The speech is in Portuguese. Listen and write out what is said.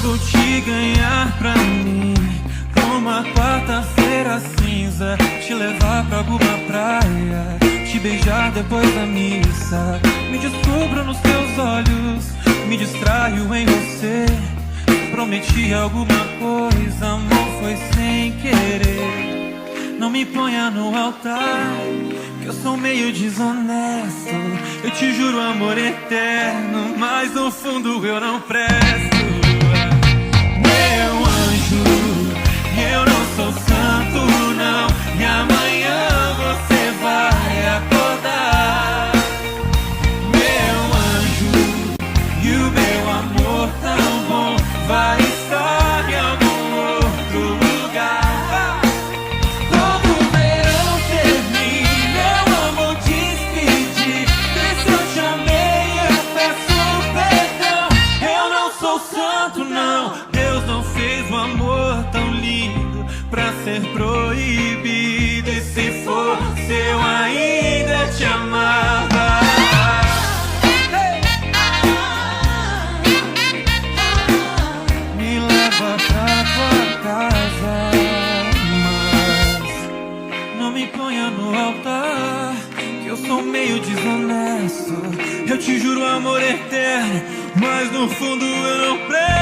vou te ganhar pra mim, pra uma quarta-feira cinza, te levar pra alguma praia, te beijar depois da missa. Me descubro nos teus olhos, me distraio em você. Prometi alguma coisa, amor, foi sem querer. Não me ponha no altar, que eu sou meio desonesto. Eu te juro amor eterno, mas no fundo eu não presto. Meu anjo, eu não sou santo não, e amanhã você vai acordar. Meu anjo, e o meu amor tão bom vai estar em algum outro lugar. Todo verão termina, eu amo despedir. Se eu te amei, eu peço perdão. Eu não sou santo não, Deus não fez um amor tão lindo pra ser proibido. E se fosse eu ainda te amava. Me leva pra tua casa, mas não me ponha no altar, que eu sou meio desonesto. Eu te juro amor eterno, mas no fundo eu não presto.